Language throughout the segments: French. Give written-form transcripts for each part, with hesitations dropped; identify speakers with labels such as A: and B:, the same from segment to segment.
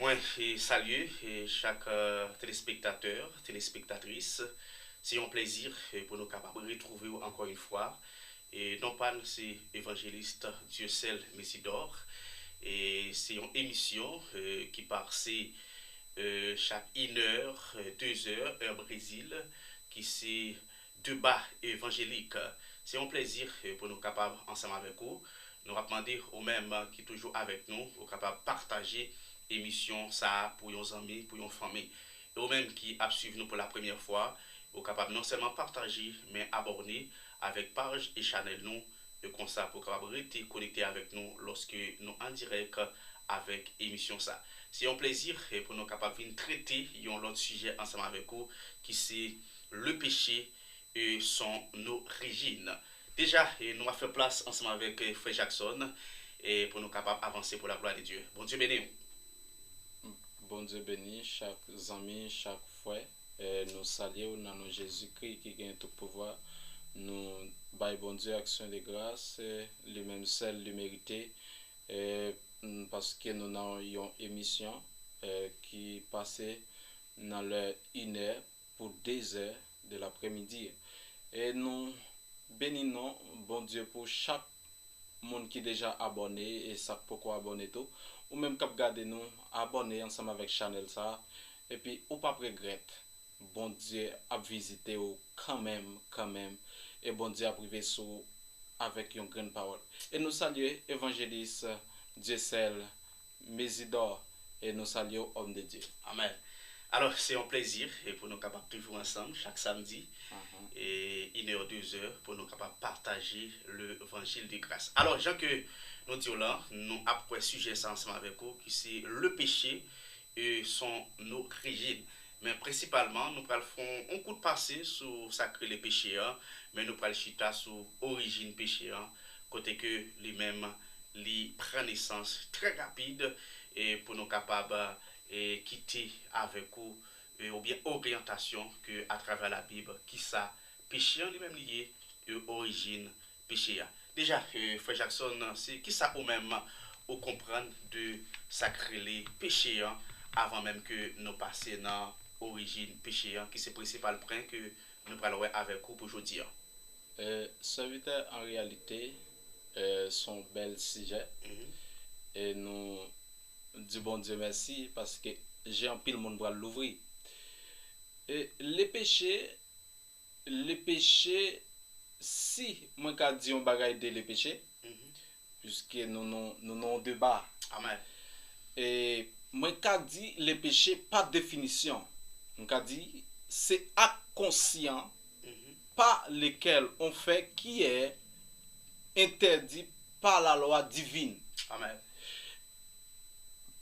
A: Moi, et saluer et chaque téléspectateur, téléspectatrice. C'est un plaisir pour nous capables de retrouver encore une fois. Et non pas c'est évangéliste Dieu seul Messidor. Et c'est une émission qui passe chaque 1 heure, 2 heures, heure Brésil, qui c'est débat évangélique. C'est un plaisir pour nous capables ensemble avec vous. Nous avons demandé au même qui est toujours avec nous, au capable de partager l'émission ça pour nos amis, pour nos familles. Et au même qui a suivi nous pour la première fois, au capable non seulement partager, mais abonner avec page et channel nous, et comme ça pour capable rester connecté avec nous lorsque nous en direct avec émission ça. C'est un plaisir pour nous capables de traiter un autre sujet ensemble avec vous qui c'est le péché et son origine. Déjà, nous avons fait place ensemble avec Frère Jackson et pour nous capables d'avancer pour la gloire de Dieu. Bon Dieu béni.
B: Bon Dieu béni chaque ami, chaque frère. Et nous saluons dans nos Jésus-Christ qui gagne tout pouvoir. Nous baillons bon Dieu action de grâce, lui-même seul le mérité. Parce que nous avons une émission qui passait dans l'heure 1 heure pour 2 heures de l'après-midi. Et nous bénissons bon Dieu pour chaque monde qui est déjà abonné et ça pourquoi abonné tout ou même cap garder nous abonner ensemble avec channel ça et puis ou pas regrette bon Dieu a visité ou quand même et bon Dieu a privé sous avec une grande parole et nous saluons évangéliste Dieu seul Mésidor et nous saluons homme de Dieu.
A: Amen. Alors, c'est un plaisir et pour nous capables de vivre ensemble chaque samedi et 1 heure, 2 heures pour nous capables de partager l'évangile de grâce. Alors, Jean, que nous disons là, nous avons un sujet ça ensemble avec vous qui c'est le péché et son origine. Mais principalement, nous allons faire un coup de passé sur sacré les péchés, mais nous allons chita sur origine péché, côté que lui-même, lui prend naissance très rapide et pour nous capables et quitter avec vous ou bien orientation que à travers la Bible qui ça péché lui-même lié et origine péché. Déjà Frère Jackson c'est qui ça ou même au comprendre de sacrer les péchés avant même que nous passions dans origine péché qui c'est le principal point que nous parlons avec vous pour aujourd'hui.
B: Serviteur en réalité son bel sujet et nous du bon Dieu merci parce que j'ai un pile monde pour l'ouvrir. Et les péchés, si moi qu'a dit on bagaille de les péchés, puisque nous n'avons débat.
A: Amen.
B: Et moi qu'a dit les péchés pas de définition. On qu'a dit c'est acte conscient par lesquels on fait qui est interdit par la loi divine.
A: Amen.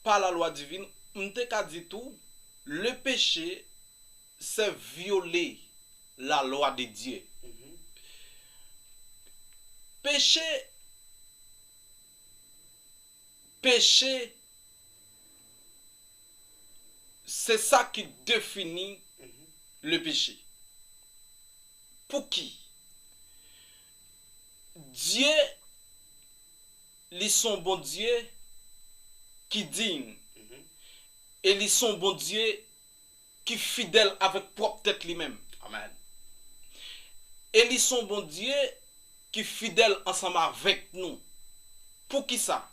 B: Par la loi divine, on t'a dit tout, le péché, c'est violer la loi de Dieu. Péché, péché, c'est ça qui définit le péché. Pour qui? Dieu, ils sont bon Dieu qui digne. Et ils sont bon Dieu qui fidèle avec propre tête lui-même.
A: Amen.
B: Et ils sont bon Dieu qui fidèle ensemble avec nous. Pour qui ça?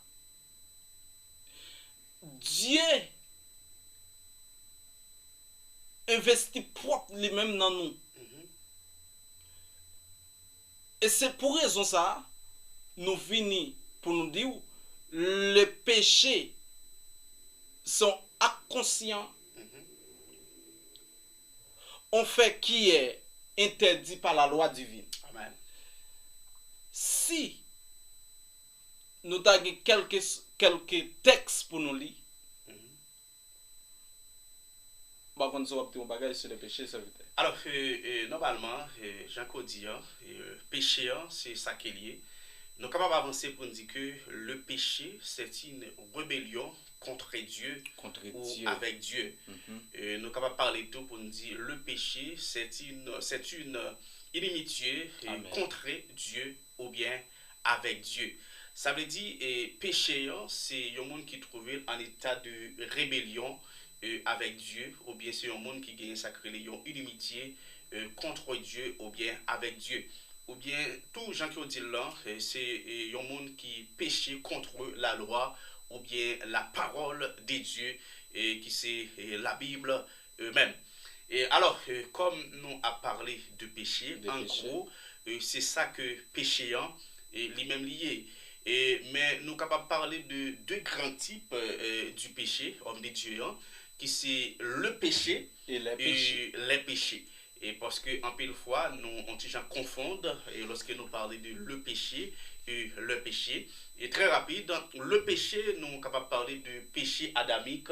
B: Dieu investit propre lui-même dans nous. Et c'est pour raison ça, nous venons pour nous dire les péchés sont inconscients. On fait qui est interdit par la loi divine.
A: Amen.
B: Si nous avons quelques textes pour nous lire, par contre, nous avons un bagage sur les péchés, ça veut dire.
A: Alors, normalement, Jean-Claude dit, péché, c'est ça qui est lié. Nous sommes capables d'avancer pour nous dire que le péché, c'est une rébellion contre Dieu ou
B: Dieu.
A: avec Dieu. Nous sommes capables de parler tout pour nous dire le péché, c'est une inimitié contre Dieu ou bien avec Dieu. Ça veut dire péché, hein, c'est un monde qui trouve en état de rébellion avec Dieu, ou bien c'est un monde qui gagne sacré une inimitié contre Dieu, ou bien avec Dieu. Ou bien, tous les gens qui ont dit là, c'est un monde qui péché contre la loi, ou bien la parole de Dieu, et qui c'est la Bible eux-mêmes. Et alors, comme nous a parlé de péché,
B: Des
A: en
B: péchés.
A: gros, c'est ça que péché hein, est lui-même lié. Mais nous sommes capables de parler de deux grands types du péché, homme de Dieu, hein, qui c'est le péché
B: Et les péchés.
A: et les péchés. Et parce que en pile fois, nous on gens confondent et lorsque nous parlons de le péché et le péché. Et très rapide, le péché, nous sommes capables de parler de péché adamique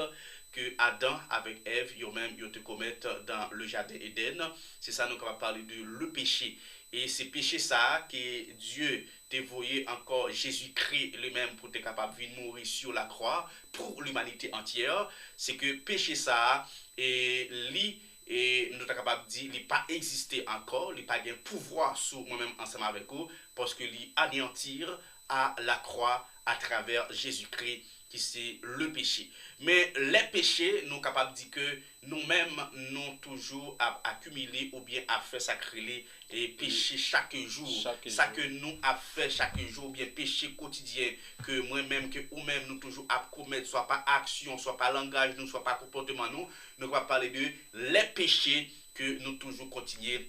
A: que Adam avec Ève, eux-mêmes, ils te commettent dans le jardin Éden. C'est ça nous sommes capables de parler de le péché. Et c'est péché ça que Dieu t'a voyé encore Jésus-Christ lui-même pour être capable de mourir sur la croix pour l'humanité entière. C'est que péché ça et lui et nous sommes capables de dire qu'il n'a pas existé encore, il n'a pas de pouvoir sur moi-même ensemble avec vous, parce que lui anéantir à la croix à travers Jésus-Christ qui c'est le péché. Mais les péchés, nous sommes capables de dire que nous-mêmes, nous toujours à accumuler ou bien à faire sacrer et péché chaque jour.
B: Chaque
A: Ça
B: jour.
A: que nous avons fait chaque jour, bien péché quotidien, que moi-même, que vous-même, nous toujours à commettre, soit pas action, soit pas langage, nous, soit pas comportement, nous allons parler de les péchés que nous toujours continuons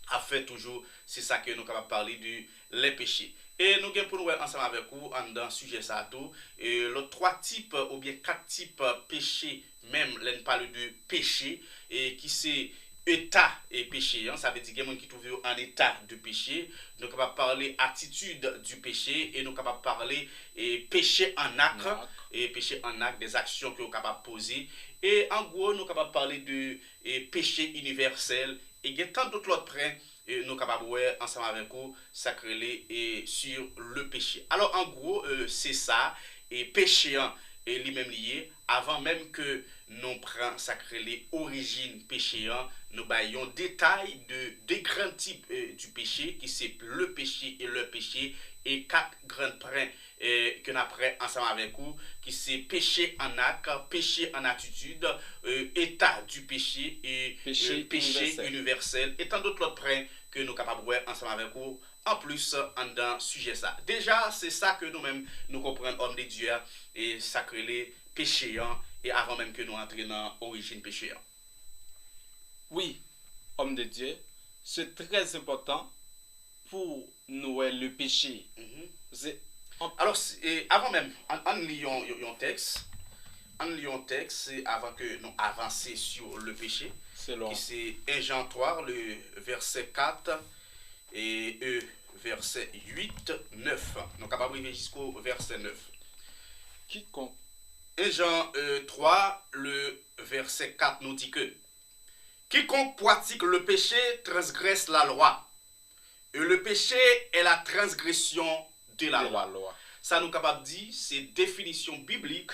A: à faire toujours. C'est ça que nous allons parler de les péchés. Et nous allons pour nous ensemble avec vous dans le sujet ça tout. Et les trois types ou bien quatre types péchés, même là nous parle de péché et qui c'est état et péché, hein, ça veut dire qu'il y a des gens qui trouvent en état de péché. Nous sommes capables de parler attitude du péché et nous sommes capables de parler péché en acte et péché en acte, des actions que nous sommes capables de poser. Et en gros, nous sommes capables de parler de péché universel et il y a tant d'autres autres points nous sommes capables de voir ensemble avec vous sacré et sur le péché. Alors en gros, c'est ça et péché hein, et lui-même lié avant même que nous prenions sacré les origines péché hein, nous baillons détail de deux grands types du péché qui c'est le péché et le péché et quatre grands points que nous apprenons ensemble avec vous qui c'est péché en acte, péché en attitude, état du péché et
B: Péché
A: universel et tant d'autres points que nous sommes capables de voir ensemble avec vous en plus dans le sujet ça. Déjà, c'est ça que nous-mêmes nous comprenons homme de Dieu et sacré les péchés et avant même que nous entrions dans l'origine péché.
B: Oui, homme de Dieu, c'est très important pour nous le péché. C'est
A: Alors, avant même, en lisant un texte, avant que nous avancions sur le péché,
B: selon
A: qui c'est 1 Jean 3, le verset 4 et verset 8, 9. Nous sommes capables d'arriver jusqu'au verset 9.
B: quiconque
A: 1 Jean 3, le verset 4 nous dit que quiconque pratique le péché transgresse la loi. Et le péché est la transgression de la
B: de
A: loi.
B: la loi.
A: Ça nous capable de dire, c'est définition biblique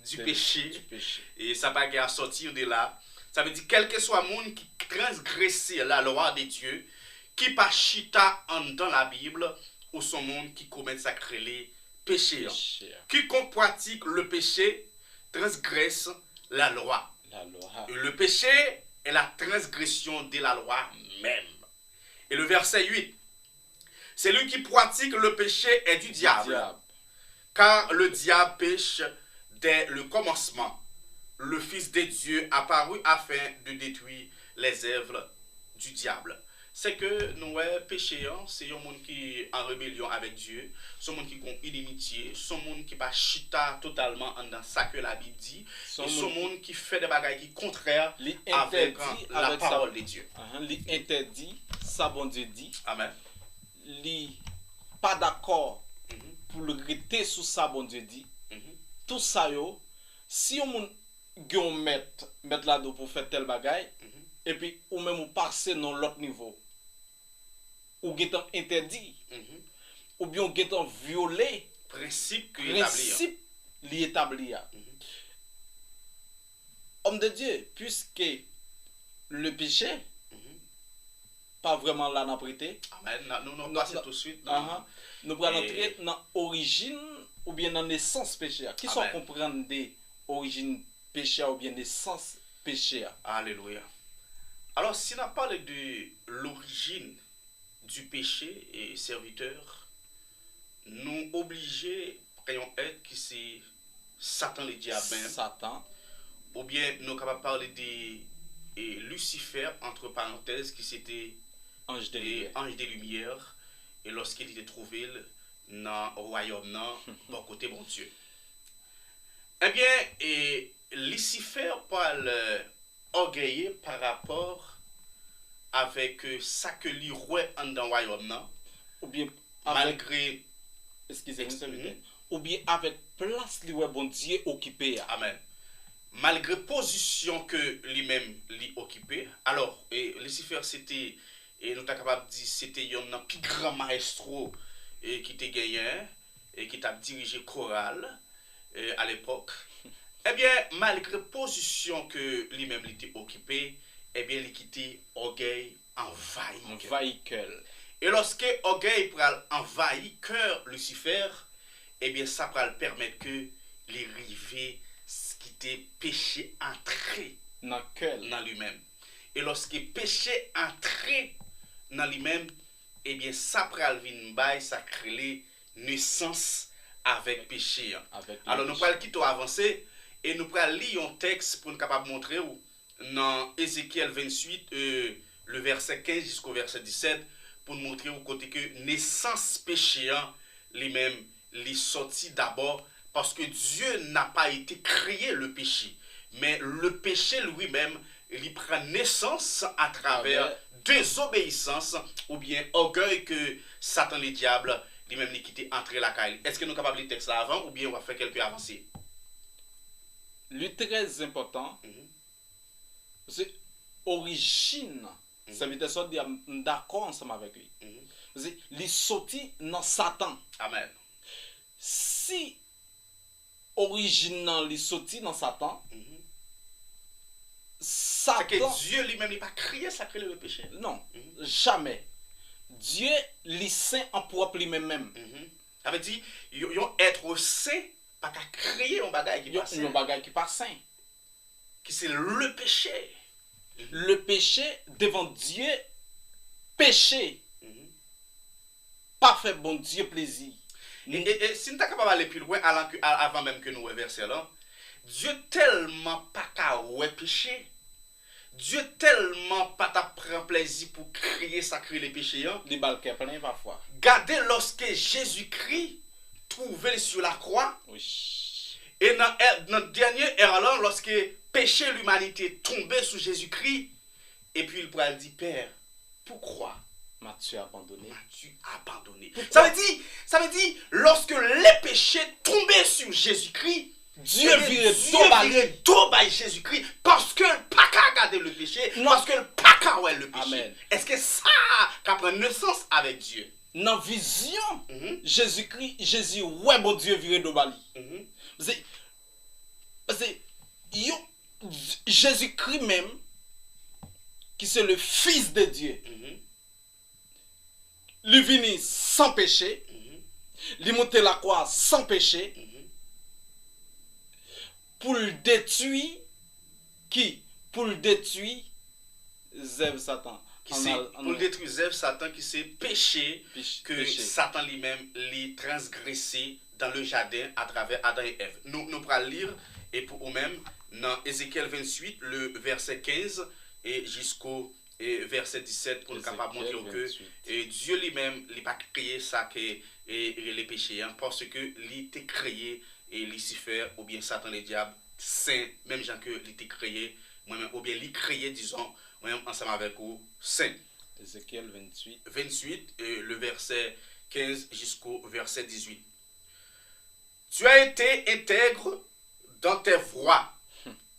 A: du péché.
B: Du péché.
A: Et ça pas à sortir de là. Ça veut dire quel que soit le monde qui transgresse la loi de Dieu, qui pas chita en dans la Bible, ou son monde qui commet sacré péché.
B: Péché.
A: Quiconque pratique le péché transgresse la loi.
B: La loi.
A: Et le péché est la transgression de la loi même. Et le verset 8. Celui qui pratique le péché est du diable. Car le diable pêche dès le commencement. Le Fils de Dieu apparu afin de détruire les œuvres du diable. C'est que nous, péché, c'est un monde qui est en rébellion avec Dieu, c'est un monde qui a inimitié, c'est un monde qui pas chita totalement dans ça que la Bible dit, c'est un monde qui fait des bagages qui contraires avec la parole de Dieu.
B: Li interdit, ça bon Dieu dit.
A: Amen.
B: Li pas d'accord pour le rester sous ça bon Dieu dit. Tout ça yo, si on gon mettre là-dedans pour faire tel bagaille, et puis ou même ou passer dans l'autre niveau, ou getan interdit, ou bien ou getan violé
A: principe
B: li établi. Homme de Dieu, puisque le péché pas vraiment là n'a prêté.
A: Amen. Nous passons tout de suite.
B: Nous allons entrer dans l'origine ou bien dans naissance péché. Qui sont comprendre des origines péché ou bien naissance péché?
A: Alléluia. Alors, si on parle de l'origine du péché et serviteur, nous obligés à être qui c'est Satan le diable.
B: Satan.
A: Ou bien nous sommes capables de parler de Lucifer, entre parenthèses, qui c'était
B: ange
A: des lumières, et lorsqu'il était trouvé dans le royaume, bon côté bon Dieu. Eh bien, Lucifer parle orgueilleux par rapport avec ça que lui roi dans le royaume,
B: ou bien
A: malgré,
B: excusez-moi, ou bien avec place lui bon Dieu occupé.
A: Amen. Malgré position que lui-même lui occupé. Alors, Lucifer c'était, et nous sommes capables de dire, c'était un plus grand maestro qui était gagné et qui t'a dirigé chorale à l'époque. Eh bien, malgré position que lui-même était occupé, eh bien, il quittait orgueil envahi
B: cœur.
A: Et lorsque orgueil pral envahi cœur Lucifer, eh bien, ça pral permettre que les rivets qui était péché entré dans lui-même. Et lorsque péché entré dans lui-même, eh bien, ça pral vin bay, ça crée naissance avec péché. Alors, nous pral quitter avancer et nous pral lire un texte pour nous capable montrer où dans Ézéchiel 28, le verset 15 jusqu'au verset 17, pour nous montrer au côté que naissance péché, lui-même, les sorti d'abord parce que Dieu n'a pas été créé le péché, mais le péché lui-même, il prend naissance à travers désobéissance ou bien orgueil que Satan le diable lui-même qui était entré la caille. Est-ce que nous sommes capables de lire le texte là avant ou bien on va faire quelques avancées?
B: Le très important, c'est origine. Ça veut dire dire d'accord ensemble avec lui. Il est sorti dans Satan.
A: Amen.
B: Si original il sorti dans Satan, Satan,
A: c'est que Dieu lui-même n'a pas créé ça créer le péché.
B: Non, jamais. Dieu est saint en propre lui-même.
A: Ça veut dire un être saint pas qu'à créer un bagage qui pas saint.
B: Un bagage qui pas saint.
A: Qui c'est le péché.
B: Le péché devant Dieu, péché. Pas fait bon Dieu plaisir.
A: Et si nous sommes capables d'aller plus loin avant même que nous versions là, Dieu tellement pas qu'à péché. Dieu tellement pas t'a prend plaisir pour créer sacré les péchés.
B: Les balles plein parfois.
A: Gardez lorsque Jésus-Christ trouvé sur la croix.
B: Oui.
A: Et dans le dernier erreur, lorsque péché l'humanité tombé sous Jésus-Christ, et puis il pourra dire, Père, pourquoi
B: m'as-tu abandonné?
A: Ça veut dire, lorsque les péchés tombaient sur Jésus-Christ,
B: Dieu virait
A: tout par Jésus-Christ parce que le pas qu'à garder le péché, parce que le pas qu'à ouais le péché.
B: Amen.
A: Est-ce que ça a pris naissance avec Dieu?
B: Dans la vision, Jésus-Christ, Jésus, ouais, bon Dieu virait de Bali. C'est Jésus-Christ même, qui c'est le Fils de Dieu, lui venu sans péché, lui monter la croix sans péché, pour le détruire, qui? Pour le détruire, Zève Satan.
A: Pour le détruire Zève Satan, qui c'est péché que Satan lui-même l'a transgressé dans le jardin à travers Adam et Ève. Nous pourrons lire, et pour nous-mêmes, dans Ézéchiel 28, le verset 15 et jusqu'au verset 17, pour nous capables de montrer que Dieu lui-même n'a pas créé ça que les péchés, parce que il était créé et Lucifer ou bien Satan le diable saint, même gens que il était créé, moi-même, ou bien il créé, disons, moi-même ensemble avec vous, saint.
B: Ézéchiel 28.
A: 28, le verset 15 jusqu'au verset 18. Tu as été intègre dans tes voies,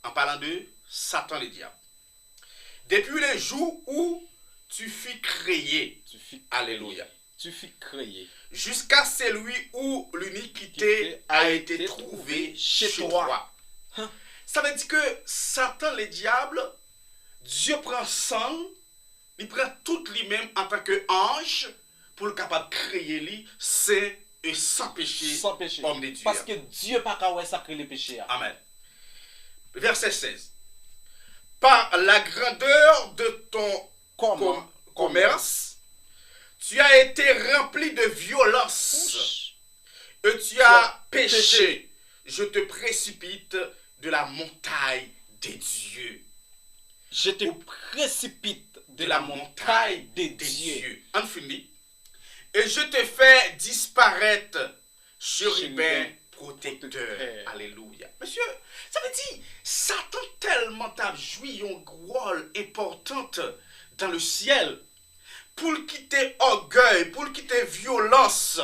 A: en parlant de Satan le diable. Depuis le jour où tu fus créé, alléluia.
B: Tu fus créé.
A: Jusqu'à celui où l'iniquité a été trouvée chez toi. Ça veut dire que Satan le diable, Dieu prend sang, il prend tout lui-même en tant qu'ange pour le capable de créer lui, saint et sans péché,
B: Sans péché.
A: homme de Dieu.
B: Parce que Dieu pas qu'à sacrer les péchés.
A: Amen. Verset 16. Par la grandeur de ton commerce, tu as été rempli de violence et tu as péché. Je te précipite de la montagne des dieux.
B: Je te précipite de la montagne des dieux.
A: En fini. Et je te fais disparaître, chérubin protecteur. Alléluia. Monsieur, ça veut dire, Satan tellement t'a joué un rôle important dans le ciel pour quitter orgueil, pour quitter violence,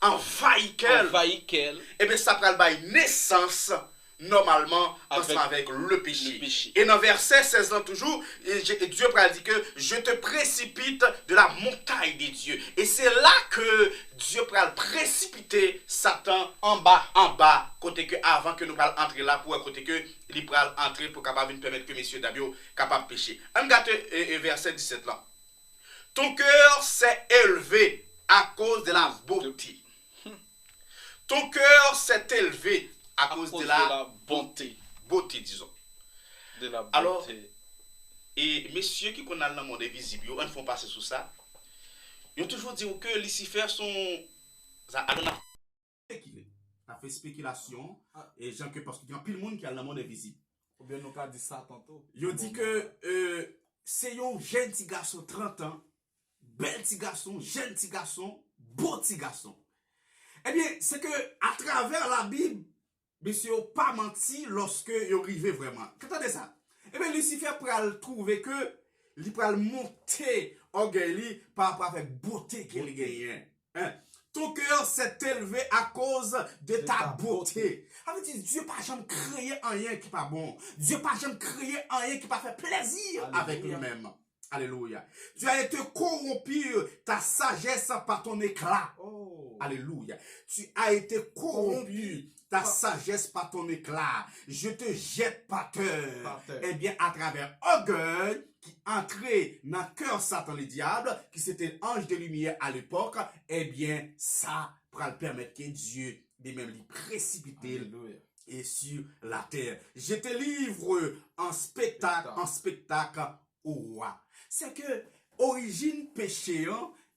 A: envahir qu'elle. Et bien ça prend la naissance normalement avec le péché. Et dans verset 16 ans toujours, Dieu dit que je te précipite de la montagne des dieux. Et c'est là que Dieu va précipiter Satan en bas, côté que avant que nous parlions entrer là, pour côté que il va entrer pour capable de permettre que messieurs Dabio capable de pécher. On regarde verset 17 là. Ton cœur s'est élevé à cause de la beauté. Ton cœur s'est élevé à cause de la bonté. Beauté, disons.
B: De la beauté.
A: Alors, et messieurs qui connaissent le monde invisible, ils font passer sous ça. Ils ont toujours dit que Lucifer sont. Ça a fait spéculation. Et gens que parce qu'il y a plus de monde qui a le monde invisible.
B: Ou bien nous avons dit ça tantôt.
A: Ils ont dit que c'est un jeune petit garçon, 30 ans, bel petit garçon, jeune petit garçon, beau petit garçon. Eh bien, c'est que à travers la Bible, monsieur n'a pas menti lorsque il arrivait vraiment. Qu'entendez ça? Eh bien, Lucifer pourrait trouver que il pourrait monter orgueil par rapport à la beauté qu'il gagne. Hein? Ton cœur s'est élevé à cause de ta beauté. Ça veut dire, Dieu n'a pas jamais créé rien qui n'est pas bon. Dieu n'a pas jamais créé rien qui n'a pas fait plaisir avec lui-même. Alléluia. Tu as été corrompu ta sagesse par ton éclat. Oh. Alléluia. Tu as été corrompu ta sagesse par ton éclat. Je te jette par terre. Eh bien, à travers orgueil qui entrait dans le cœur Satan le diable, qui c'était ange de lumière à l'époque, eh bien, ça pourra le permettre que Dieu de même lui précipiter et sur la terre. Je te livre en spectacle au roi. C'est que origine péché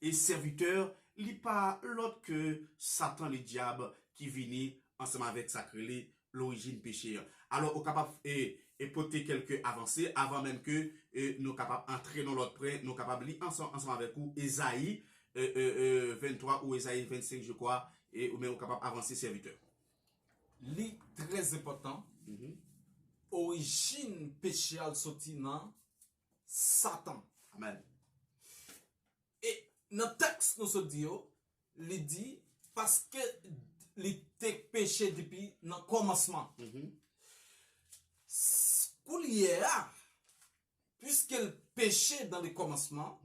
A: et serviteur, il n'est pas l'autre que Satan le diable qui vient ensemble avec sacré l'origine péché. Alors, on est capable de porter quelques avancées avant même que nous capables d'entrer dans l'autre près, nous capables de lire ensemble avec vous Ésaïe 23 ou Ésaïe 25, je crois, et ou même capable d'avancer serviteur.
C: Li très important. Origine péché al sorti dans Satan.
A: Amen.
C: Et dans le texte, nous se dit, il dit, parce que il était péché depuis le commencement. Pour l'hier, puisqu'il péché dans le commencement,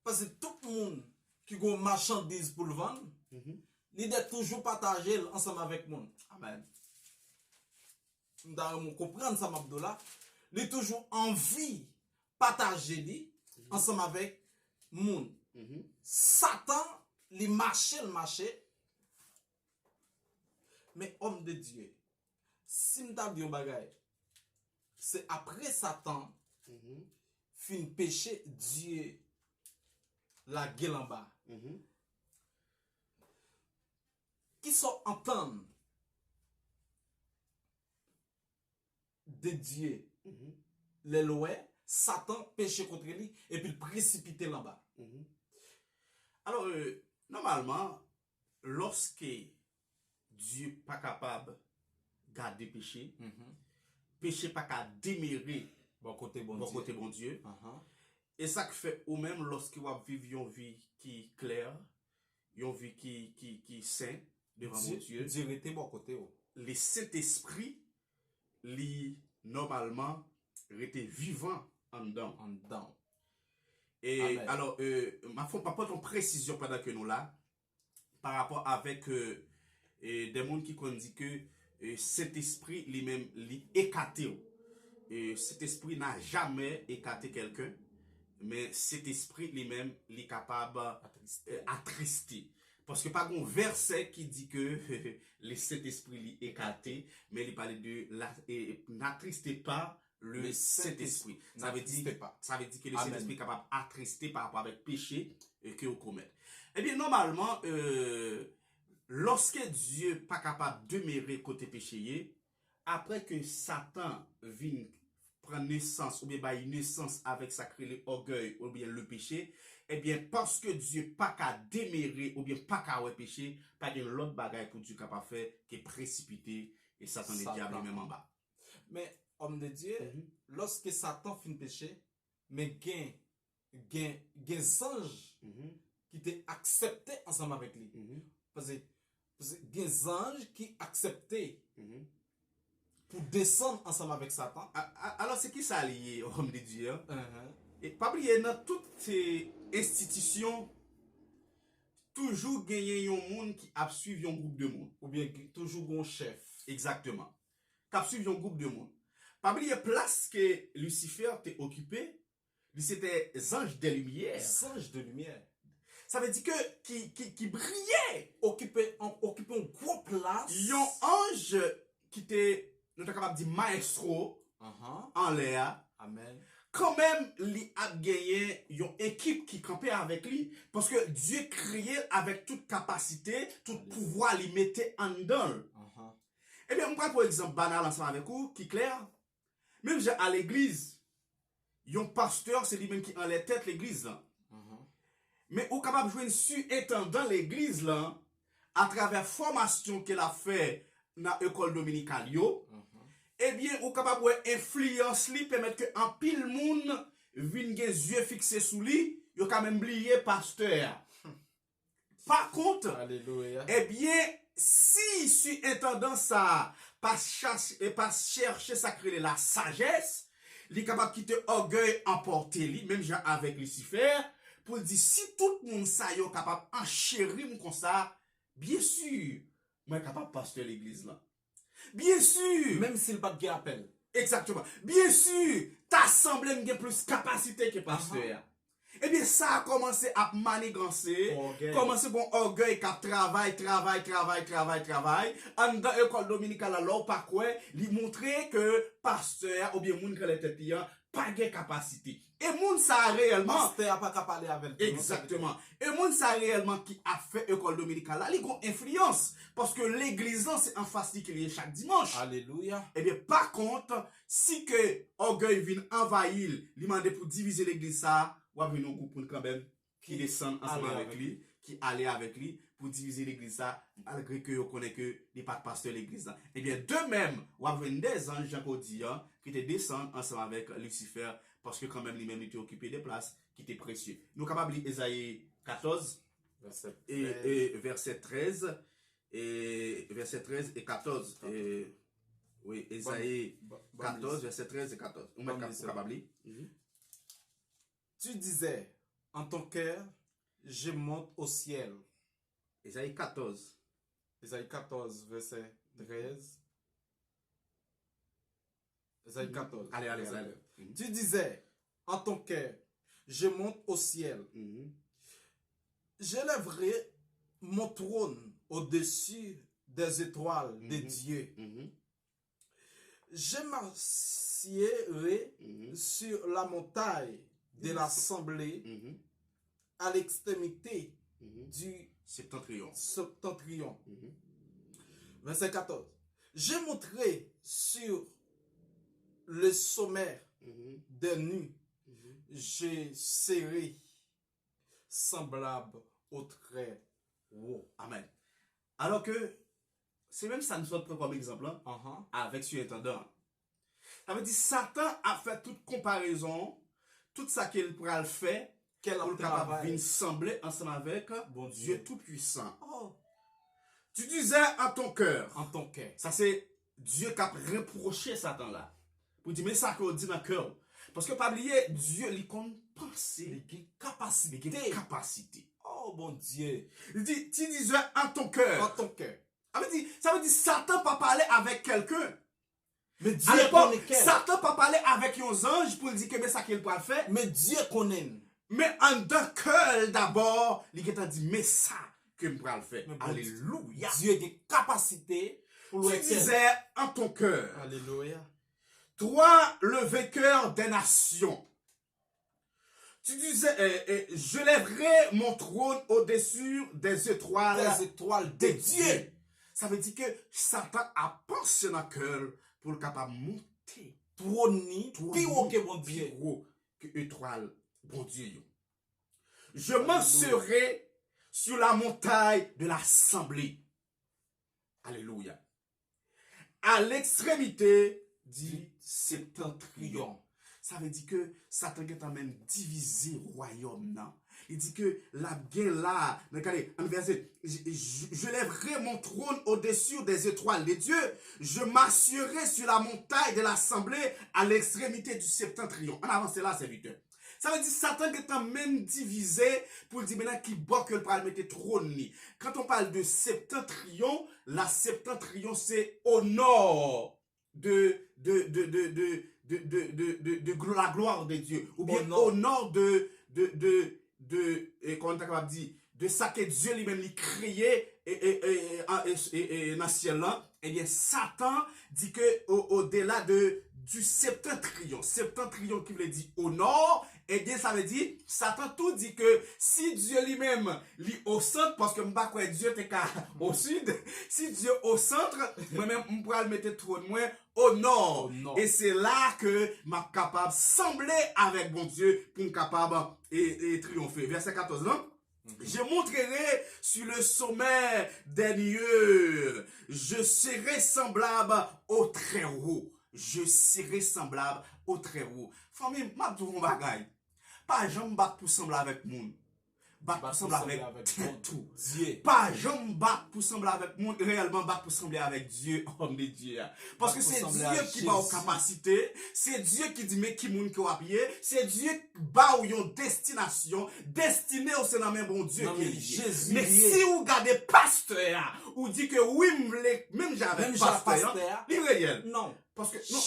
C: parce que tout le monde qui a une marchandise pour le vendre, il doit toujours partager ensemble avec le monde.
A: Amen.
C: Vous comprenez ça, Abdullah? Il a toujours envie de partager ensemble avec le monde. Satan, il marche, mais homme de Dieu, si je dis un bagage, c'est après Satan, fin péché, Dieu la gueule en bas. Qui sont entendre de Dieu, les lois, Satan péché contre lui et puis précipiter là-bas.
A: Alors, normalement, lorsque Dieu n'est pas capable de garder péché, péché pas capable d'émérer
C: bon côté
A: bon Dieu. Et ça fait ou même lorsque vous vivez une vie qui est claire, une vie qui est sainte devant mon Dieu.
C: Dieu était bon côté.
A: Le Saint-Esprit, normalement, était vivant en dedans. Et amen. Alors, ma foi, pas de précision pendant que nous là, par rapport avec des gens qui dit que cet esprit lui-même, lui écarté. cet esprit n'a jamais écarté quelqu'un, mais cet esprit lui-même, il est capable d'attrister. Parce que pas un verset qui dit que cet esprit est écarté, mais il parle de n'attristez pas le Saint-Esprit. Ça veut dire que le Saint-Esprit est capable d'attrister par rapport avec péché que vous commettez. Eh bien, normalement, lorsque Dieu n'est pas capable de demeurer côté péché, après que Satan vienne prendre naissance ou bien une naissance avec sacré orgueil ou bien le péché, eh bien parce que Dieu pas qu'à démérer ou bien pas qu'à péché, pas de l'autre bagaille pour Dieu capable faire que précipiter et Satan le diable même en bas.
C: Mais homme de Dieu, lorsque Satan finit péché, mais gain ange qui t'est accepté ensemble avec lui. Parce que des anges qui acceptaient pour descendre ensemble avec Satan.
A: Alors, c'est qui ça lié, homme de Dieu? Et pas oublier, dans toutes ces institutions, toujours gagner un monde qui a suivi un groupe de monde.
C: Ou bien toujours un chef.
A: Exactement. Qui a suivi un groupe de monde. Pas oublier, place que Lucifer t'a occupé, c'était anges de lumière.
C: Anges de lumière.
A: Ça veut dire que qui brillait.
C: Occupé une grosse place.
A: Il y a un ange qui était, nous sommes capables de dire maestro, en l'air.
C: Amen.
A: Quand même, il a gagné une équipe qui campait avec lui. Parce que Dieu créait avec toute capacité, tout pouvoir, il mettait en dedans. Eh bien, on prend pour exemple banal ensemble avec vous, qui est clair. Même à l'église, il y a un pasteur, c'est lui-même qui en la tête l'église là. Mais ou capable de jouer sur intendant l'église là, à travers formation qu'elle a fait dans l'école dominicale yo, eh bien, ou capable de influence lui, permettre que en pile monde vienne les yeux fixés sous lui, yo quand même oublié pasteur. Par contre,
C: Alléluia.
A: Eh bien, si sur intendant ça, pas chercher sacré la sagesse, il est capable de quitter orgueil emporter lui, même genre avec Lucifer, pour dire si tout le monde ça est capable enchérir comme ça, bien sûr, moi capable pasteur l'église là. Bien sûr,
C: même s'il pas de appel.
A: Exactement. Bien sûr, t'assemblée a plus capacité que pasteur. Eh bien, ça a commencé à manigancer, commencé bon orgueil qui travaille. En dans l'école dominicale, alors, par quoi, il montrait que pasteur ou bien moun qui était client, pas de capacité. Et moun ça réellement.
C: Pasteur a pas qu'à parler avec lui.
A: Exactement. Et moun ça réellement qui a fait l'école dominicale, là, il a une influence. Parce que l'église, c'est en face qui est chaque dimanche.
C: Alléluia.
A: Eh bien, par contre, si que orgueil vient envahir, il demande pour diviser l'église, ça, ou avoir un groupe quand même qui descend ensemble avec lui, qui allait avec lui pour diviser l'église ça, malgré que vous connaissez que les pas de pasteur l'église là. Eh bien, de même, ou avoir des anges, Jean dit, qui te descendent ensemble avec Lucifer, parce que quand même lui-même était occupé des places qui étaient précieux. Nous sommes capables de lire Ésaïe 14 et verset 13 et 14. Oui, Ésaïe 14, verset 13 et 14. Nous sommes capables de lire.
C: Tu disais, en ton cœur, je monte au ciel.
A: Ésaïe 14.
C: Ésaïe 14, verset 13. Ésaïe 14.
A: Allez.
C: Tu disais, en ton cœur, je monte au ciel. J'élèverai mon trône au-dessus des étoiles de Dieu. Je m'assiérai sur la montagne de l'assemblée à l'extrémité du septentrion. Verset 14. Je monterai sur le sommet des nues. Je serai semblable au trait haut.
A: Amen. Alors que, c'est même ça nous prend comme exemple avec ce intendant. Ça veut dire Satan a fait toute comparaison, tout ça qu'il pourra le faire, qu'elle a capable de sembler ensemble avec
C: bon
A: Dieu Tout-Puissant. Tu disais en ton cœur. Ça c'est Dieu qui a reproché Satan là. Pour dire, mais ça qu'on dit dans le cœur. Parce que pas oublier, Dieu lui compte penser, capacité.
C: Oh bon Dieu.
A: Il dit, tu disais en ton cœur. Ça veut dire Satan pas parler avec quelqu'un.
C: Mais Dieu
D: À l'époque,
C: connaît quel?
D: Satan pas parler avec un ange pour lui dire que mais ça qu'il peut faire.
C: Mais Dieu connaît.
D: Mais en d'un cœur d'abord, il a dit mais ça que je peux le faire.
C: Mais bon,
D: Alléluia.
C: Dieu a des capacités pour le
D: Tu
C: faire.
D: disais en ton cœur,
C: Alléluia.
D: toi le vainqueur des nations. Tu disais, je lèverai mon trône au-dessus des étoiles
C: Les étoiles
D: de
C: de
D: Dieu.
C: Dieu.
D: Ça veut dire que Satan a pensé dans le cœur pour le capable de monter.
C: Trône, plus haut que mon
D: Plus
C: Dieu.
D: haut que étoile, bon Dieu. Je m'en serai sur la montagne de l'assemblée. Alléluia. À l'extrémité du septentrion. Ça veut dire que Satan a même divisé le royaume. Non? Il dit que la guerre là, regardez, en verset, je lèverai mon trône au-dessus des étoiles de Dieu, je m'assurerai sur la montagne de l'assemblée à l'extrémité du septentrion. On avance là, serviteur. Ça veut dire Satan qui est même divisé pour dire maintenant qui bat que le parle mettre trône. Quand on parle de septentrion, la septentrion c'est au nord de la gloire de Dieu. Ou bien au nord comment on est capable de dire, de ça que Dieu lui-même lui créé et dans le ciel là. Eh bien, Satan dit que au-delà du septentrion qui veut dire au nord, eh bien, ça veut dire, Satan tout dit que si Dieu lui-même lit au centre, parce que je ne sais pas quoi Dieu est au sud, si Dieu au centre, moi-même, je pourrais le mettre trop de moi au nord. Et c'est là que je suis capable de sembler avec mon Dieu pour être capable et triompher. Verset 14, non? Je montrerai sur le sommet des nuées. Je serai semblable au très haut. Je serai semblable au très haut. Famille, m'a dit un bagay. Pas jamais battre pour sembler avec moun. Battre pour sembler avec tout.
C: Dieu.
D: Pas jamais battre pour sembler avec moun. Réellement battre pour sembler avec Dieu, homme de Dieu. Parce que c'est Dieu qui bat aux capacités. C'est Dieu qui dit mais qui moun qui a pied. C'est Dieu qui bat ou yon destination. Destiné au sein même bon Dieu qui est lié. Mais si vous regardez pasteur, ou dit que oui, même j'avais pasteur, il réel.
C: Non.
D: Parce que
C: non,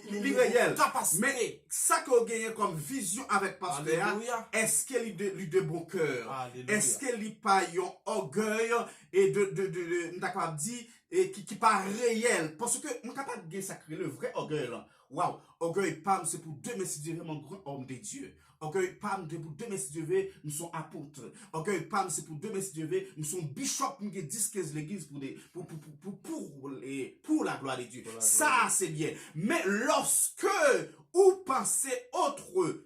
D: il réel. Mais ça que vous gagnez comme vision avec pasteur, est-ce qu'elle est de bon cœur? Est-ce qu'elle n'est pas un orgueil et de dit qui pas réel? Parce que nous capable de sacrer le vrai orgueil là. Waouh, orgueil pam c'est pour deux messieurs Dieu vraiment grand homme de Dieu. Orgueil pam c'est pour deux messieurs Dieu nous sommes apôtres. Orgueil pam c'est pour deux messieurs Dieu nous sommes bishops nous 10-15 l'église pour la gloire de Dieu. Ça c'est bien. Mais lorsque vous pensez autre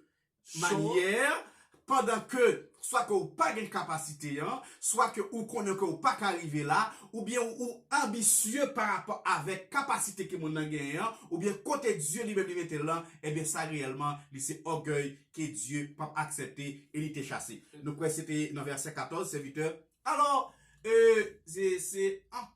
D: manière pendant que soit que vous pas de capacité, hein, soit que vous connaissez que vous pas arriver là, ou bien ou ambitieux par rapport avec capacité que mon gagne, ou bien côté Dieu lui-même lui mettait là, et bien ça réellement, c'est orgueil que Dieu pas accepté et il était chassé. Donc c'était dans verset 14, serviteur. Alors c'est en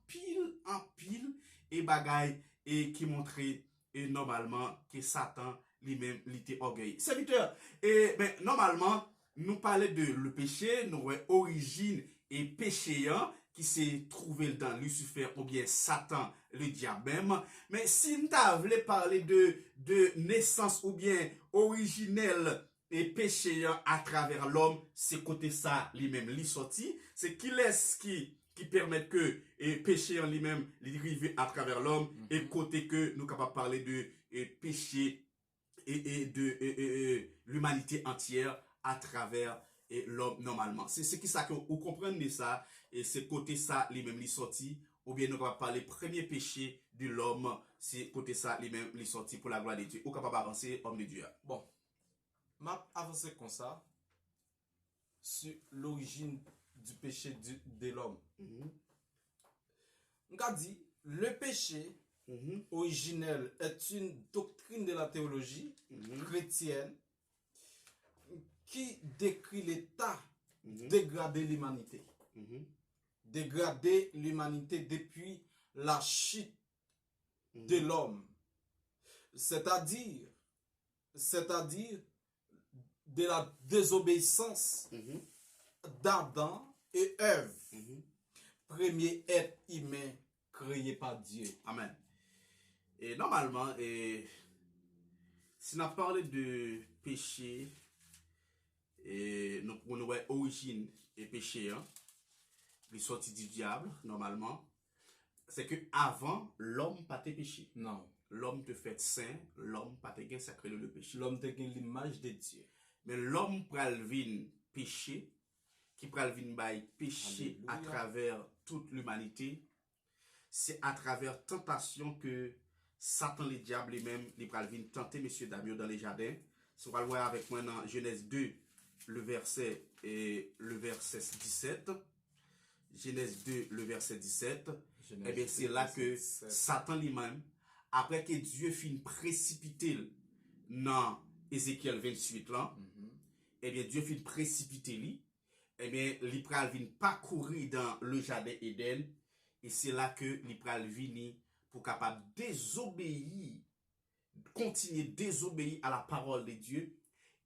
D: pile et bagaille et qui montrait normalement que Satan lui-même il était orgueilleux. Serviteur, ben normalement nous parlons de le péché, nous origine et péché qui s'est trouvé dans Lucifer ou bien Satan, le diable même. Mais si nous voulons parler de naissance ou bien originel et péché à travers l'homme, c'est côté ça lui-même lui sorti. C'est qui laisse qui permet que péché en lui-même arrive à travers l'homme et côté que nous sommes capables de parler de péché et de l'humanité entière à travers l'homme normalement. C'est qui ça que vous comprenez ça et c'est côté ça lui-même lui sorti ou bien nous va parler premier péché de l'homme, c'est côté ça lui-même lui sorti pour la gloire de Dieu. Ou capable avancer homme de Dieu.
C: Bon. M'a avancé comme ça sur l'origine du péché de l'homme. On a dit le péché originel est une doctrine de la théologie chrétienne qui décrit l'état dégradé de l'humanité. Dégrader l'humanité depuis la chute de l'homme. C'est-à-dire de la désobéissance d'Adam et Ève, premier être humain créé par Dieu.
D: Amen. Et normalement, si on a parlé de péché, et nous prenons origine et péché, hein, les sorties du diable, normalement, c'est que avant l'homme pas péché.
C: Non.
D: L'homme te fait saint, l'homme pas te sacré le péché.
C: L'homme te gagne l'image de Dieu.
D: Mais l'homme pral vin péché, qui pral vin by péché à travers toute l'humanité, c'est à travers tentation que Satan, le diable lui-même, il pral vin tenter M. Damio dans les jardins. Si on va le voir avec moi dans Genèse 2, le verset 17. Genèse 2, le verset 17. Eh bien, c'est là que Satan lui-même, après que Dieu finit précipiter dans Ézéchiel 28 là, eh bien, Dieu finit précipiter lui, eh bien, l'Ipral vient parcourir dans le jardin Éden, et c'est là que l'Ipral vient pour capable désobéir, continuer désobéir à la parole de Dieu,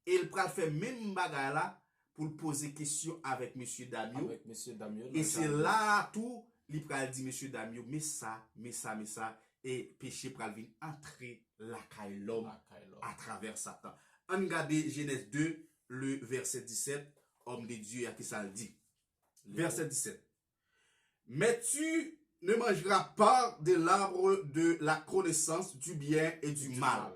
D: et il pral faire même bagarre là pour poser question avec M. Damio.
C: Avec M. Damio.
D: Et c'est là tout, l'Ipral dit M. Damio, mais ça, et péché pral vient entrer la caille l'homme à travers Satan. On regarde Genèse 2, le verset 17, homme de Dieu, à qui ça le dit. Verset 17. Mais tu ne mangeras pas de l'arbre de la connaissance du bien et du mal.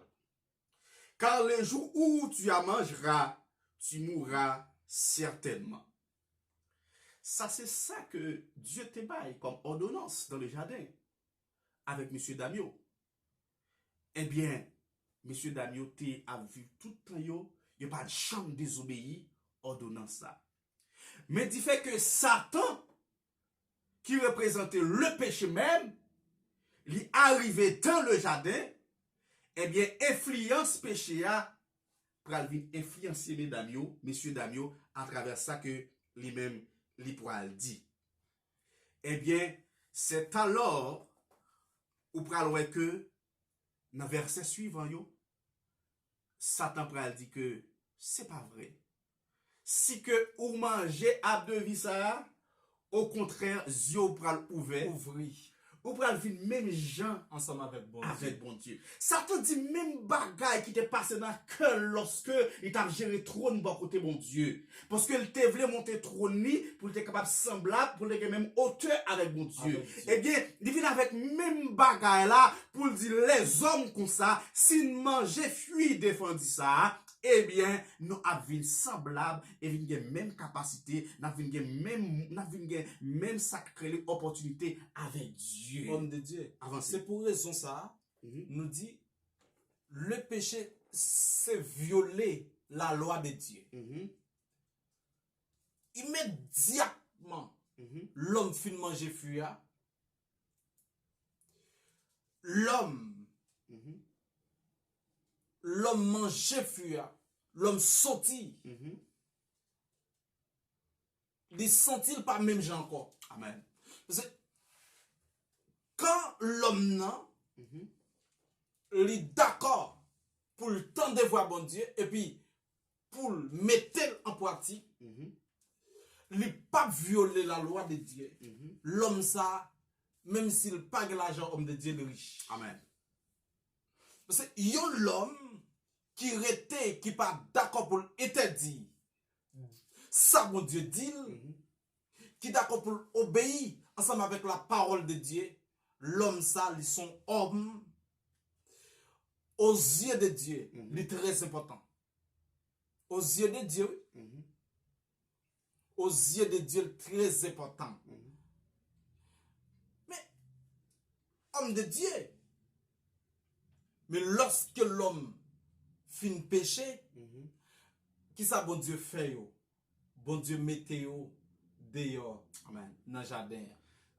D: Car le jour où tu en mangeras, tu mourras certainement. Ça, c'est ça que Dieu te baille comme ordonnance dans le jardin avec M. Damio. Eh bien, M. Damio te a vu tout le temps, il n'y a pas de chambre désobéi, ordonnance ça. Mais du fait que Satan, qui représentait le péché même, il est arrivé dans le jardin, eh bien, influence péché a, pour influencer M. Damio, à travers ça que lui-même, lui pourra le dire. Eh bien, c'est alors, ou pral que, dans le verset suivant, Satan pral dit que c'est pas vrai. Si que ou manger à de vie ça, au contraire, yeux pral ouvert. Ou pral vin même gens
C: ensemble avec
D: bon Dieu. Satan dit même bagaille qui t'est passé dans le cœur lorsque il t'a géré trône bon côté bon Dieu. Parce que il t'a voulu monter trône pour être capable semblable, pour être même hauteur avec bon Dieu. Eh bien, il vient avec même bagaille là pour dire les hommes comme ça, s'ils mangeaient fuient défendu ça, eh bien, nous avons semblable et avons même capacité, nous avons même sacré opportunité avec Dieu.
C: Homme de Dieu. C'est pour raison ça, nous dit, le péché, c'est violer la loi de Dieu. Immédiatement, l'homme fin manger fuya. L'homme mangeait fuya. L'homme sorti. Il sentit pas même gens encore.
D: Amen.
C: Parce que quand l'homme n'a, il est d'accord pour le temps de voir bon Dieu et puis pour le mettre en pratique, il n'est pas violer la loi de Dieu. L'homme ça, même s'il n'a pas de l'argent, homme de Dieu est riche.
D: Amen.
C: Parce que il y a l'homme qui était, qui pas d'accord pour l'interdire. Ça, mon Dieu dit, qui d'accord pour obéir ensemble avec la parole de Dieu. L'homme ça, ils sont hommes aux yeux de Dieu. C'est très important. Aux yeux de Dieu, aux yeux de Dieu, très important. Mais, homme de Dieu, mais lorsque l'homme fin péché, qui ça bon Dieu fait yo? Bon Dieu mettez yo dehors.
D: Amen.
C: Dans le jardin.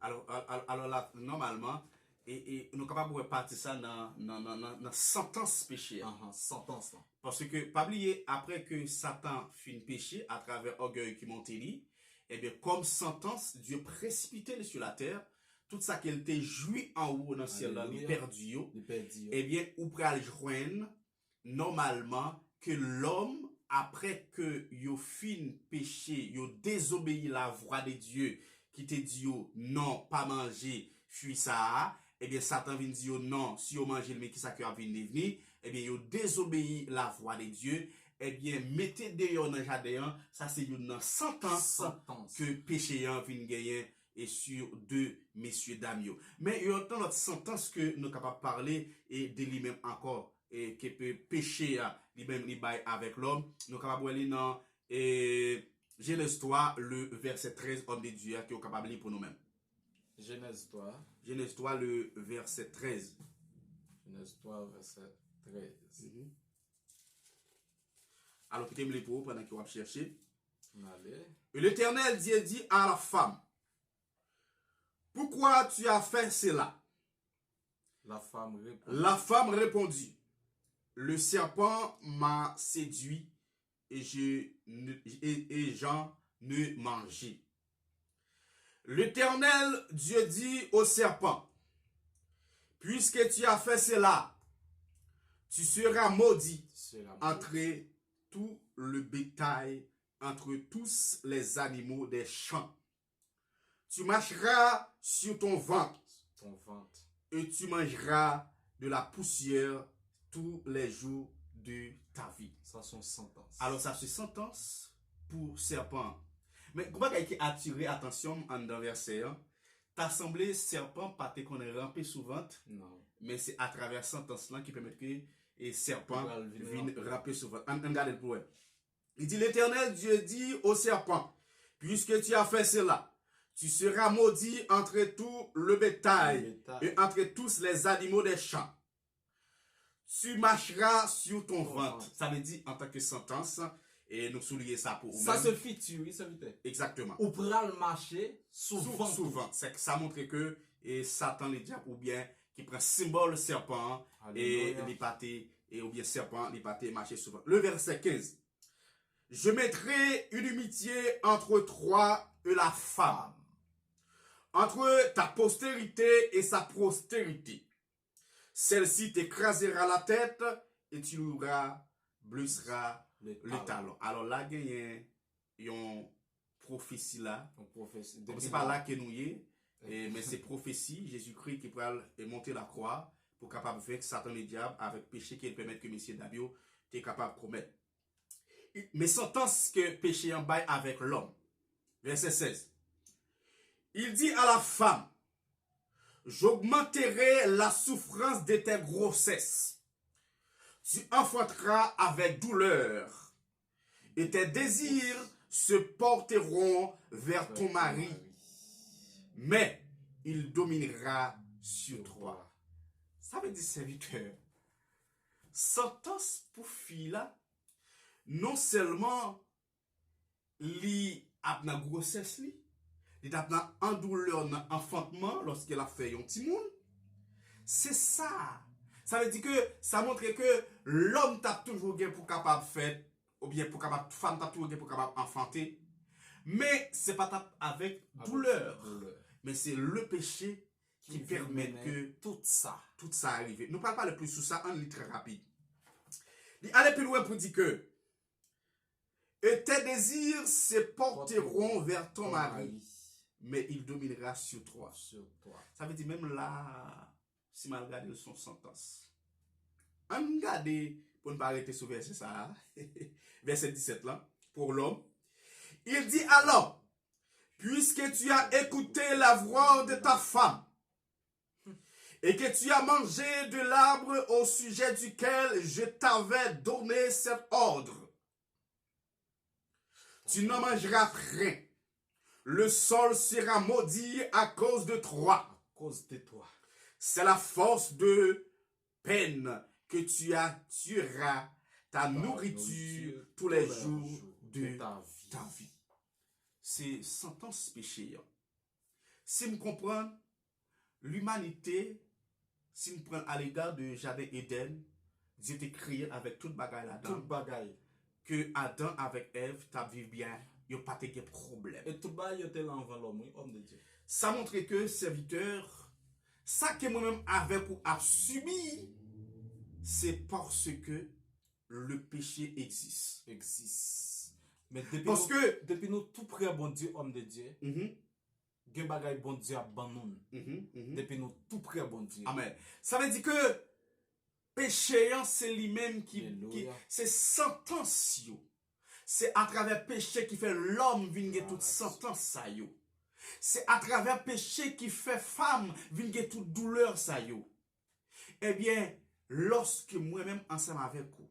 D: Alors là, normalement, et nous sommes capables de partir ça dans sentence péché.
C: Sentence.
D: Parce que, pas oublier, après que Satan fit péché à travers orgueil qui monte lui, et bien, comme sentence, Dieu précipité sur la terre, tout ça qu'il était joui en haut dans le ciel, là, il perdu. Eh bien, ou pral joindre, normalement, que l'homme, après que yo fin péché, yo désobéi la voix de Dieu, qui te dit yo, non, pas manger, fuis ça, eh bien, Satan vient dire non, si vous mangez le mais qui ça qui a venir, eh bien, vous désobéissez la voix de Dieu, eh bien, mettez dehors dans le jardin, ça c'est une sentence que péché vient gagner et sur deux messieurs dames. Mais il y a autant d'autres sentences que nous sommes capables de parler et de lui-même encore, et qui peut pécher lui-même avec l'homme. Nous sommes capables de aller dans Genèse 3, le verset 13, homme de Dieu, qui est capable de lire pour nous-mêmes.
C: Genèse 3.
D: Genèse 3, le verset 13.
C: Genèse 3, verset 13.
D: Alors, écoutez-moi les pour pendant qu'on va chercher.
C: Allez.
D: Et l'Éternel Dieu dit à la femme, pourquoi tu as fait cela?
C: La
D: femme répondit, le serpent m'a séduit et j'en ai mangé. L'Éternel Dieu dit au serpent, puisque tu as fait cela, tu seras maudit entre tout le bétail, entre tous les animaux des champs. Tu marcheras sur ton ventre, et tu mangeras de la poussière tous les jours de ta vie.
C: Ça, c'est une sentence.
D: Alors, ça, c'est sentence pour serpent. Mais comment qui a attiré attention en dans verset 1? T'as semblé serpent pas qu'on est rampé souvent.
C: Non.
D: Mais c'est à travers sentence là qui permet que et serpent vienne ramper souvent. On regarde le point. Il dit l'Éternel Dieu dit au serpent, puisque tu as fait cela, tu seras maudit entre tout le bétail et entre tous les animaux des champs. Tu marcheras sur ton ventre. Ça veut dire en tant que sentence. Et nous souligner ça pour vous.
C: Ça se futur, ça veut dire.
D: Exactement.
C: Ou pourra le marcher souvent.
D: C'est que ça montre que et Satan, le diable, ou bien qui prend symbole serpent et les pâtés, et ou bien serpent, les pâtés marcher souvent. Le verset 15. Je mettrai une amitié entre toi et la femme, entre ta postérité et sa postérité. Celle-ci t'écrasera la tête et tu blesseras le talon. Alors là, il y a une prophétie là. C'est pas là que nous y est, mais c'est prophétie. Jésus-Christ qui pourra monter la croix pour capable de vaincre Satan et le diable avec péché qui permet que M. Dabio est capable de commettre. Mais sentence que péché en bail avec l'homme. Verset 16. Il dit à la femme, j'augmenterai la souffrance de tes grossesses. Tu enfanteras avec douleur, et tes désirs se porteront vers ton mari, mais il dominera sur toi. Ça veut dire, serviteur, sentence pour fille là, non seulement li a la grossesse li, il a en douleur dans enfantement lorsqu'elle a fait un petit monde. C'est ça. Ça veut dire que ça montre que l'homme t'a toujours gagné pour capable faire, ou bien pour capable, femme t'a toujours gagné pour capable enfanter. Mais c'est pas avec douleur. Mais c'est le péché qui permet que tout ça arrive. Nous ne parlons pas le plus sur ça, en lit très rapide. Il allait plus loin pour dire que et tes désirs se porteront vers ton mari, mais il dominera sur toi. Ça veut dire même là, si mal regarder son sentence. On regarde, pour ne pas arrêter sur verset ça, verset 17 là, pour l'homme. Il dit alors, puisque tu as écouté la voix de ta femme, et que tu as mangé de l'arbre au sujet duquel je t'avais donné cet ordre, tu n'en mangeras rien. Le sol sera maudit à cause de toi. C'est la force de peine que tu tueras ta nourriture tous les jours de ta vie. C'est sentence péché. Si vous comprenez, l'humanité, si vous prenez à l'égard de Jardin Éden, Dieu t'a créé avec toute bagaille là-dedans.
C: Toute bagaille.
D: Que Adam avec Ève t'a vécu bien, il n'y a pas de problème.
C: Et tout bas, il y a l'homme de Dieu.
D: Ça montre que serviteur, ça que moi-même avec ou a subi, c'est parce que le péché existe.
C: Mais depuis
D: parce
C: nous tout près bon Dieu, homme de Dieu, gen bagay bon Dieu a ban nous. Depuis nous tout près bon Dieu.
D: Amen. Ça veut dire que péché, c'est lui-même qui c'est sentence yo. C'est à travers péché qui fait l'homme venir toute sentence ça yo. C'est à travers péché qui fait femme venir toute douleur ça yo. Eh bien, lorsque moi-même ensemble avec vous,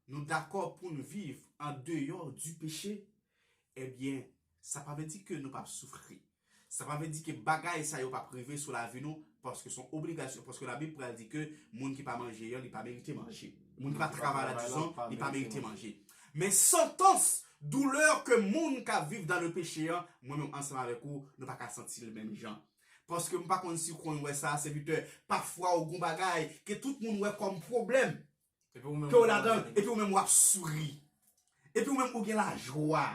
D: nous d'accord pour nous vivre en dehors du péché, eh bien, ça ne veut pas dire que nous ne pas souffrir. Ça ne veut pas dire que bagaille ça yo pas privé sur la vie nous parce que son obligation, parce que la Bible dit que monde qui pas manger, il pas mérité manger. Monde qui pas travailler à disons, il pas mérité manger. Mais sentence, douleur que monde qui vivent dans le péché, moi-même ensemble avec vous, nous pas sentir le même genre. Parce que pas qu'on si qu'on voit ça, serviteur, parfois au gon bagaille que tout le monde voit comme problème. Et puis on la donne, et puis on même sourit. Et puis on même ou la joie.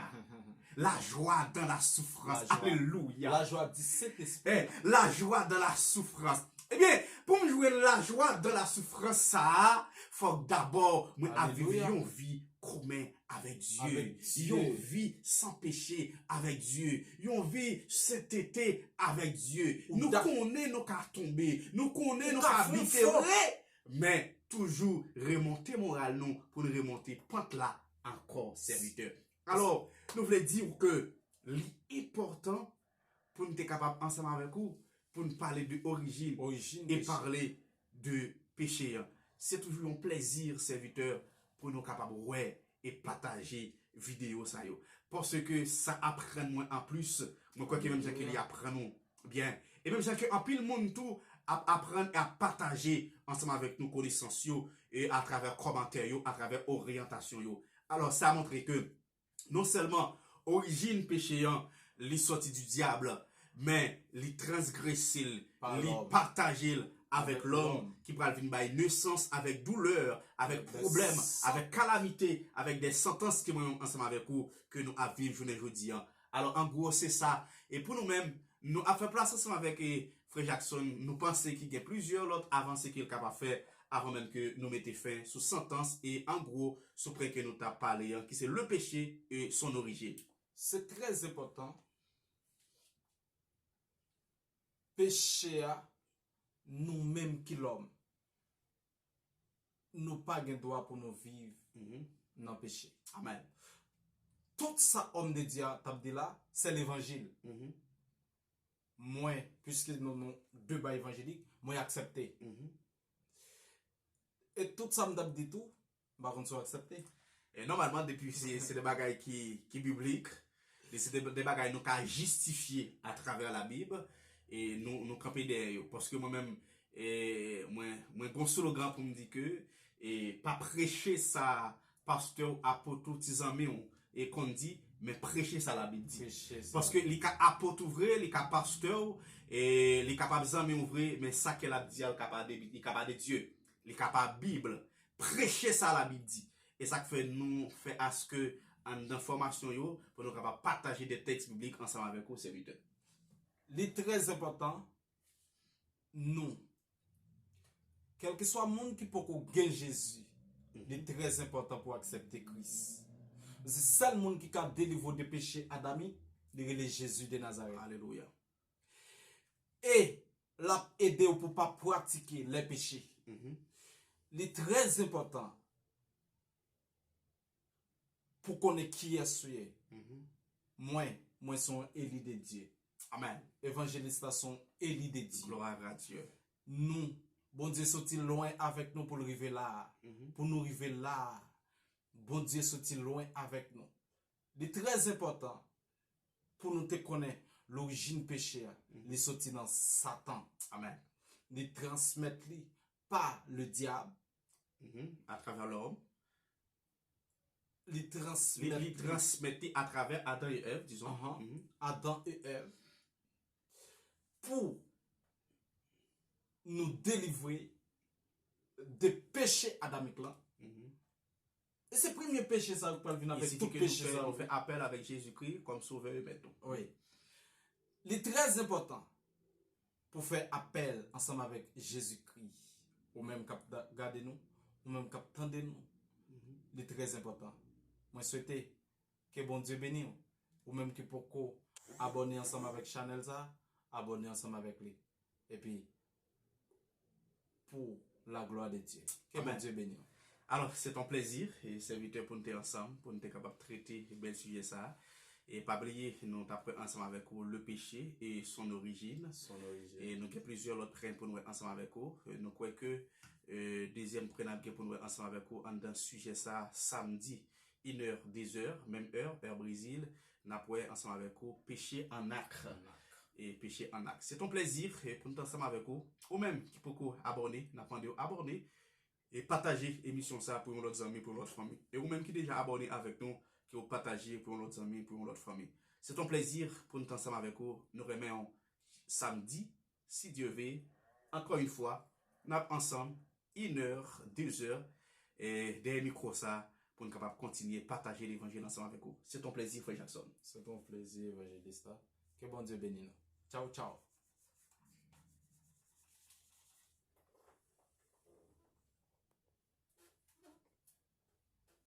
D: La joie dans la souffrance. Alléluia.
C: La joie du Saint-Esprit.
D: La joie dans la souffrance. Eh bien, pour me jouer la joie dans la souffrance, ça, faut d'abord, moi, vivre une vie commun avec Dieu. Une vie sans péché avec Dieu. Une vie sainteté avec Dieu. Nous connaissons nos cas tomber. Nous connaissons nos cas habiter. Mais toujours remonter moral nous pour nous remonter pente là encore, serviteur. Alors, nous voulons dire que l'important pour nous être capable ensemble avec vous, pour nous parler de origine et parler de péché. C'est toujours un plaisir, serviteur, pour nous capables ouais et partager vidéo ça yo. Parce que ça apprend moins en plus. Moi quoi que même ça qu'il y apprend nous bien. Et même ça que en pile monde tout apprendre à partager ensemble avec nous connaissances yo et à travers commentaires yo, à travers orientation yo. Alors ça montre que non seulement origine péchéant, li sorti du diable, mais li transgressé, li partagé avec l'homme qui va venir by naissance avec douleur, avec problème, avec calamité, avec des sentences qui sont ensemble avec vous que nous avons vécu aujourd'hui. Alors en gros c'est ça. Et pour nous-mêmes, nous avons fait place ensemble avec Frère Jackson, nous pensons qu'il y a plusieurs autres avancées qu'il est capable de faire avant même que nous mettions fin sous sentence et en gros, ce que nous avons parlé, qui c'est le péché et son origine.
C: C'est très important. Péché à nous-mêmes qui l'homme. Nous pas de droit pour nous vivre dans le péché.
D: Amen.
C: Tout ça, homme de Dieu, là, c'est l'évangile. Moi, puisque nous avons deux bas évangéliques, moi accepté. Et tout ça, me dit tout, par contre, soit accepté.
D: Et normalement, depuis, c'est des bagailles qui bibliques. C'est des bagailles nous qu'à justifier à travers la Bible. Et nous camper derrière. Parce que moi-même, moi, bon slogan pour me dire que, et pas prêcher ça, pasteur, apôtre, petits amis, et qu'on dit, mais prêcher ça la Bible dit. Parce que les cas apôtre ouvrir, les cas pasteur, et les capables amis ouvrir, mais ça qu'elle a dit, il capable de Dieu. Les capables Bible, prêcher ça la Bible dit. Et ça fait nous fait à ce que en information yo pour nous capable partager des textes bibliques ensemble avec vous serviteurs.
C: Les très important nous quel que soit le monde qui peut gagner Jésus, c'est très important pour accepter Christ. C'est ça le monde qui a délivré des péchés adamiques, de Jésus de Nazareth.
D: Alléluia.
C: Et l'a aider pour pas pratiquer les péchés. C'est très important pour connaître qui est souillé. Moi sont élis de Dieu.
D: Amen.
C: Évangélistes sont élis de Dieu.
D: Gloire à Dieu.
C: Nous, bon Dieu sorti loin avec nous pour le arriver là. Pour nous arriver là. Bon Dieu sorti loin avec nous. C'est très important pour nous te connaître l'origine péché. Les sorti dans Satan.
D: Amen.
C: Les transmettre par le diable.
D: À travers l'homme.
C: Les transmettre
D: à travers Adam et Ève, disons.
C: Adam et Ève. Pour nous délivrer des péchés adamiques là. Et c'est le premier péché ça vous parlez avec tout péché ça.
D: On fait appel avec Jésus-Christ comme sauveur et maître.
C: Oui. Il est très important pour faire appel ensemble avec Jésus-Christ. Ou même cap garder nous, ou même cap tendre nous. Il est très important. Moi souhaite que bon Dieu bénisse ou même que pour abonnez ensemble avec Chanel ça, abonnez ensemble avec lui. Et puis, pour la gloire de Dieu. Que bon Dieu bénisse.
A: Alors, c'est un plaisir et serviteur pour nous être ensemble, pour nous être capable de traiter bel sujet ça. Et pas oublier, nous t'apprenons ensemble avec vous le péché et son origine. Et nous avons plusieurs autres prêts pour nous être ensemble avec vous. Nous croyons que deuxième prêt pour nous être ensemble avec vous dans le sujet ça samedi, 1h, 10h, même heure Brésil. Nous avons ensemble avec vous péché en acte. Et péché en acte. C'est un plaisir pour nous être ensemble avec vous. Ou même qui peut abonner, nous avons abonner et partager l'émission ça pour nos amis, pour notre famille. Et ou même qui déjà abonné avec nous, qui ont partagé pour nos amis, pour notre famille. C'est un plaisir pour nous être ensemble avec vous. Nous remettons samedi, si Dieu veut, encore une fois, nous ensemble, 1h, 2h, et derrière micro ça, pour nous capables continuer à partager l'évangile ensemble avec vous. C'est un plaisir, Frère Jackson.
C: C'est un plaisir, évangéliste. Que bon Dieu bénisse nous. Ciao, ciao.